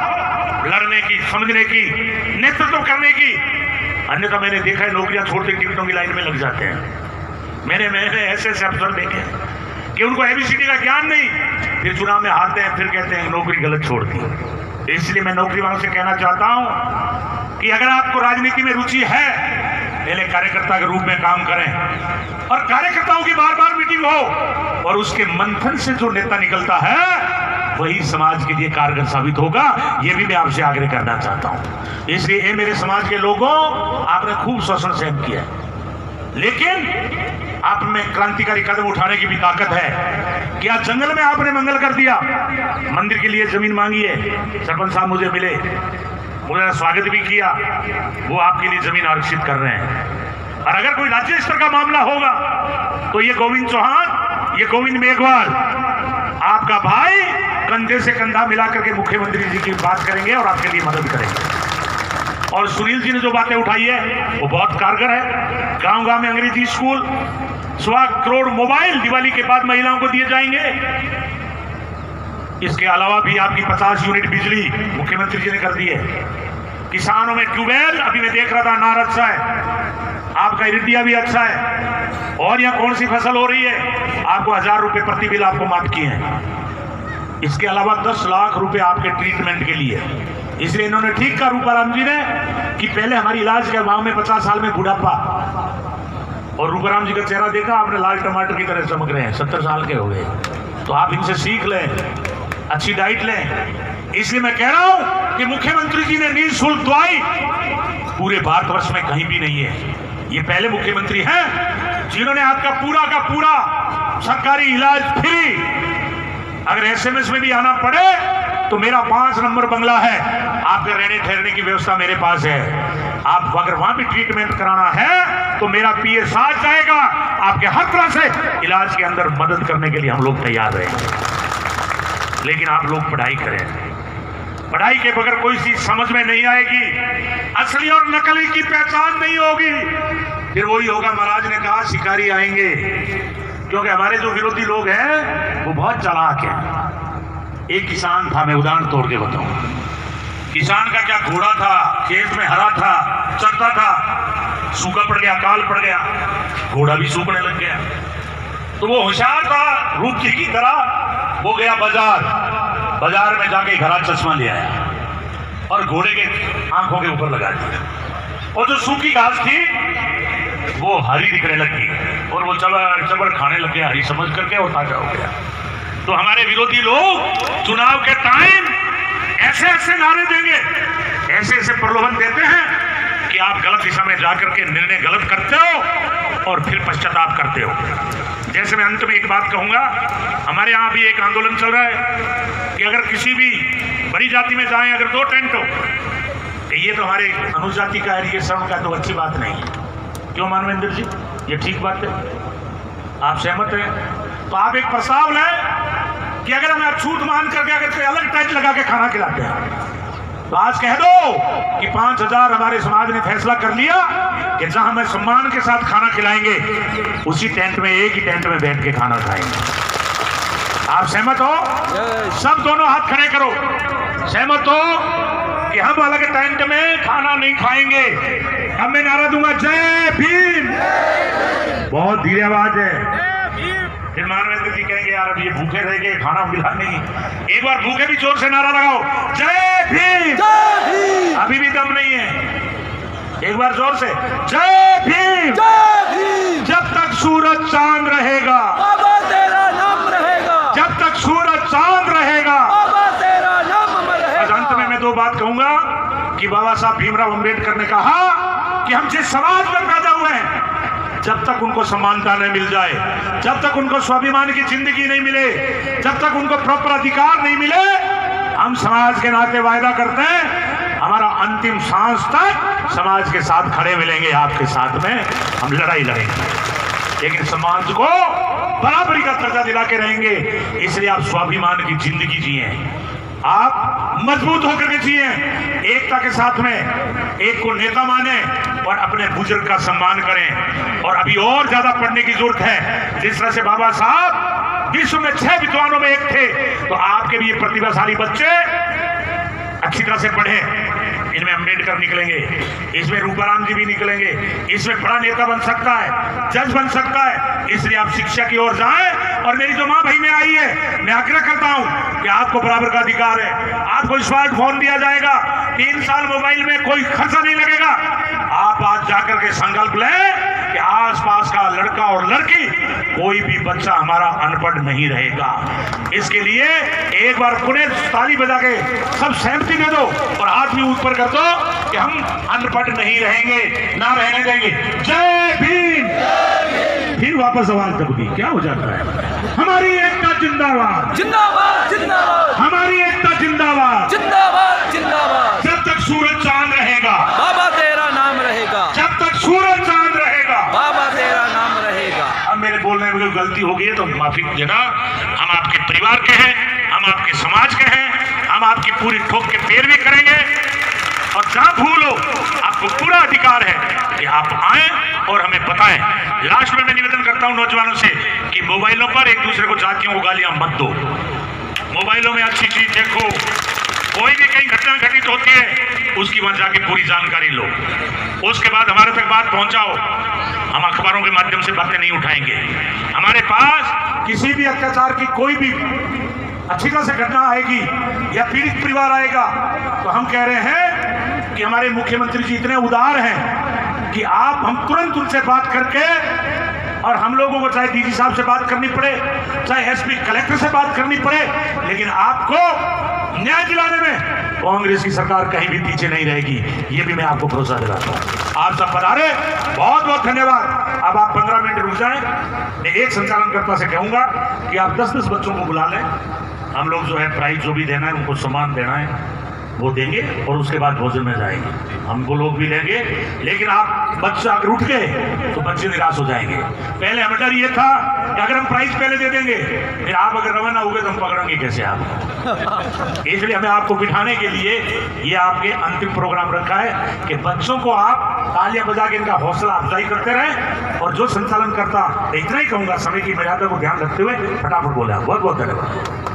लड़ने की, समझने की, नेतृत्व करने की, अन्यथा मैंने देखा है नौकरियां छोड़ते टिकटों की लाइन में लग जाते हैं। मैंने ऐसे अफसर देखे कि उनको एबीसीडी का ज्ञान नहीं, फिर चुनाव में हारते हैं, फिर कहते हैं नौकरी गलत छोड़ दी। इसलिए मैं नौकरी वालों से कहना चाहता हूं कि अगर आपको राजनीति में रुचि है, पहले कार्यकर्ता के रूप में काम करें, और कार्यकर्ताओं की बार बार मीटिंग हो, और उसके मंथन से जो नेता निकलता है वही समाज के लिए कारगर साबित होगा। ये भी मैं आपसे आग्रह करना चाहता हूं। इसलिए ये मेरे समाज के लोगों, आपने खूब शोषण सहन किया, लेकिन आप में क्रांतिकारी कदम उठाने की भी ताकत है। क्या जंगल में आपने मंगल कर दिया, मंदिर के लिए जमीन मांगी है, सरपंच साहब मुझे मिले, उन्होंने स्वागत भी किया, वो आपके लिए जमीन आरक्षित कर रहे हैं। और अगर कोई राज्य स्तर का मामला होगा तो ये गोविंद चौहान, ये गोविंद मेघवाल, आपका भाई, कंधे से कंधा मिलाकर के मुख्यमंत्री जी की बात करेंगे और आपके लिए मदद करेंगे। और सुनील जी ने जो बातें उठाई है वो बहुत कारगर है। गांव गांव में अंग्रेजी स्कूल, 1.25 करोड़ मोबाइल दिवाली के बाद महिलाओं को दिए जाएंगे। इसके अलावा भी आपकी 50 यूनिट बिजली मुख्यमंत्री जी ने कर दी है। किसानों में ट्यूबवेल, अभी मैं देख रहा था, नार अच्छा है, आपका इरिडिया भी अच्छा है। और यहाँ कौन सी फसल हो रही है, आपको 1000 रुपए प्रति बिल आपको माफ किए हैं। इसके अलावा 10 लाख रुपए आपके ट्रीटमेंट के लिए। इसलिए इन्होंने ठीक कहा रूपाराम जी ने कि पहले हमारी इलाज के गांव में 50 साल में बुढ़ापा, और रूपाराम जी का चेहरा देखा आपने, लाल टमाटर की तरह चमक रहे हैं, 70 साल के हो गए। तो आप इनसे सीख लें, अच्छी डाइट लें। इसलिए मैं कह रहा हूं कि मुख्यमंत्री जी ने निःशुल्क दवाई पूरे भारतवर्ष में कहीं भी नहीं है। ये पहले मुख्यमंत्री हैं जिन्होंने आपका पूरा का पूरा सरकारी इलाज फ्री। अगर एसएमएस में भी आना पड़े तो मेरा 5 नंबर बंगला है, आपके रहने ठहरने की व्यवस्था मेरे पास है। आप अगर वहां भी ट्रीटमेंट कराना है तो मेरा पीए साथ जाएगा, आपके हर तरह से इलाज के अंदर मदद करने के लिए हम लोग तैयार रहेंगे। लेकिन आप लोग पढ़ाई करें, पढ़ाई के बगैर कोई चीज समझ में नहीं आएगी, असली और नकली की पहचान नहीं होगी। फिर वही होगा, महाराज ने कहा शिकारी आएंगे, क्योंकि हमारे जो विरोधी लोग हैं वो बहुत चालाक हैं। एक किसान था, मैं उदाहरण तोड़ के बताऊं, किसान का क्या घोड़ा था, खेत में हरा था, चरता था, सूखा पड़ गया, अकाल पड़ गया, घोड़ा भी सूखने लग गया। तो वो होशियार था, रूपी की तरह, वो गया बाजार में जाके घरा चश्मा ले आया और घोड़े के आंखों के ऊपर लगा दिया, और जो सूखी घास थी वो हरी दिखने लगी, और वो चबर चबर खाने लग गया हरी समझ करके, और ताजा हो गया। तो हमारे विरोधी लोग चुनाव के टाइम ऐसे ऐसे नारे देंगे, ऐसे ऐसे प्रलोभन देते हैं कि आप गलत दिशा में जाकर के निर्णय गलत करते हो और फिर पश्चाताप करते हो। जैसे मैं अंत में एक बात कहूंगा, हमारे यहाँ भी एक आंदोलन चल रहा है कि अगर किसी भी बड़ी जाति में जाएं, अगर 2 टेंट हो, ये तो हमारे अनुजाति का है, ये सब का तो अच्छी बात नहीं है। क्यों मानवेंद्र जी, ये ठीक बात है? आप सहमत हैं? तो आप एक प्रस्ताव लें कि अगर हमें अछूत मान करके अगर कोई अलग टैक्स लगा के खाना खिलाते हैं, तो आज कह दो कि 5000 हमारे समाज ने फैसला कर लिया कि जहां हमें सम्मान के साथ खाना खिलाएंगे, उसी टेंट में, एक ही टेंट में बैठ के खाना खाएंगे। आप सहमत हो? सब दोनों हाथ खड़े करो। सहमत हो कि हम अलग टेंट में खाना नहीं खाएंगे? अब मैं नारा दूंगा, जय भीम। बहुत धीरे आवाज है। फिर मानवेंद्र जी कहेंगे यार अब ये भूखे रह गए, खाना मिला नहीं। एक बार भूखे भी जोर से नारा लगाओ, जय भीम। अभी भी दम नहीं है, एक बार जोर से, जय भीम। जब तक सूरज चांद रहेगा बाबा तेरा नाम रहेगा, जब तक सूरज चांद रहेगा बाबा तेरा नाम अमर रहेगा। अंत में मैं 2 बात कहूंगा कि बाबा साहब भीमराव अंबेडकर ने कहा कि हम जिस समाज में पैदा हुए हैं, जब तक उनको समानता नहीं मिल जाए, जब तक उनको स्वाभिमान की जिंदगी नहीं मिले, जब तक उनको प्रॉपर अधिकार नहीं मिले, हम समाज के नाते वायदा करते हैं हमारा अंतिम सांस तक समाज के साथ खड़े मिलेंगे, आपके साथ में हम लड़ाई लड़ेंगे, लेकिन समाज को बराबरी का दर्जा दिला के रहेंगे। इसलिए आप स्वाभिमान की जिंदगी जिए, आप मजबूत होकर के जिए, एकता के साथ में एक को नेता माने और अपने बुजुर्ग का सम्मान करें। और अभी और ज्यादा पढ़ने की जरूरत है। जिस तरह से बाबा साहब विश्व में 6 विद्वानों में एक थे, तो आपके भी ये प्रतिभाशाली बच्चे अच्छी तरह से पढ़े। इनमें अम्बेडकर निकलेंगे, इसमें रूपाराम जी भी निकलेंगे, इसमें बड़ा नेता बन सकता है, जज बन सकता है। इसलिए आप शिक्षा की ओर जाएं। और मेरी जो माँ भाई में आई है, मैं आग्रह करता हूं कि आपको बराबर का अधिकार है। आपको स्मार्टफोन दिया जाएगा, 3 साल मोबाइल में कोई खर्चा नहीं लगेगा। आप आज जाकर के संकल्प लें कि आसपास का लड़का और लड़की, कोई भी बच्चा हमारा अनपढ़ नहीं रहेगा। इसके लिए एक बार पुणे ताली बजा के सब सहमति दे दो और हाथ भी ऊपर कर दो कि हम अनपढ़ नहीं रहेंगे, ना रहने देंगे। जय भीम। फिर वापस आवाज दबगी, क्या हो जाता है? हमारी एकता जिंदाबाद, जिंदाबाद जिंदाबाद, हमारी एकता जिंदाबाद, जिंदाबाद जिंदाबाद। जब तक सूरज चांद रहेगा, बाबा तेरा नाम रहेगा, जब तक सूरज चांद रहेगा, बाबा तेरा नाम रहेगा। अब मेरे बोलने में कोई गलती हो गई है तो माफी देना। हम आपके परिवार के हैं, हम आपके समाज के हैं, हम आपकी पूरी ठोक के पैरवी करेंगे। और जहां भूल हो, आपको पूरा अधिकार है कि आप आए और हमें बताएं। लास्ट में मैं निवेदन करता हूं नौजवानों से कि मोबाइलों पर एक दूसरे को जातियों को गालियां मत दो। मोबाइलों में अच्छी चीज देखो, कोई भी कहीं घटना घटित होती है उसकी वहां जाके पूरी जानकारी लो, उसके बाद हमारे तक बात पहुंचाओ। हम अखबारों के माध्यम से बातें नहीं उठाएंगे। हमारे पास किसी भी अत्याचार की कोई भी अच्छी तरह से घटना आएगी या पीड़ित परिवार आएगा तो हम कह रहे हैं कि हमारे मुख्यमंत्री जी इतने उदार हैं कि हम तुरंत उनसे बात करके, और हम लोगों को चाहे डीजी साहब से बात करनी पड़े, चाहे एसपी कलेक्टर से बात करनी पड़े, लेकिन आपको न्याय दिलाने में कांग्रेस की सरकार कहीं भी पीछे नहीं रहेगी। ये भी मैं आपको भरोसा दिलाता हूँ। आप सब पधारे, बहुत बहुत धन्यवाद। अब आप 15 मिनट रुक जाएं। मैं एक संचालनकर्ता से कहूंगा कि आप 10-10 बच्चों को बुला लें। हम लोग जो है प्राइज जो भी देना है, उनको सम्मान देना है, वो देंगे और उसके बाद भोजन में जाएंगे। हमको लोग भी लेंगे, लेकिन आप बच्चा अगर उठ गए तो बच्चे निराश हो जाएंगे। पहले हमें डर ये था कि अगर हम प्राइज पहले दे देंगे, फिर आप अगर रवाना हो गए तो हम पकड़ेंगे कैसे आपको। इसलिए हमें आपको बिठाने के लिए ये आपके अंतिम प्रोग्राम रखा है कि बच्चों को आप तालियां बजा के इनका हौसला अफजाई करते रहें। और जो संचालन करता, इतना ही कहूंगा, समय की मर्यादा को ध्यान रखते हुए फटाफट बोले। बहुत बहुत धन्यवाद।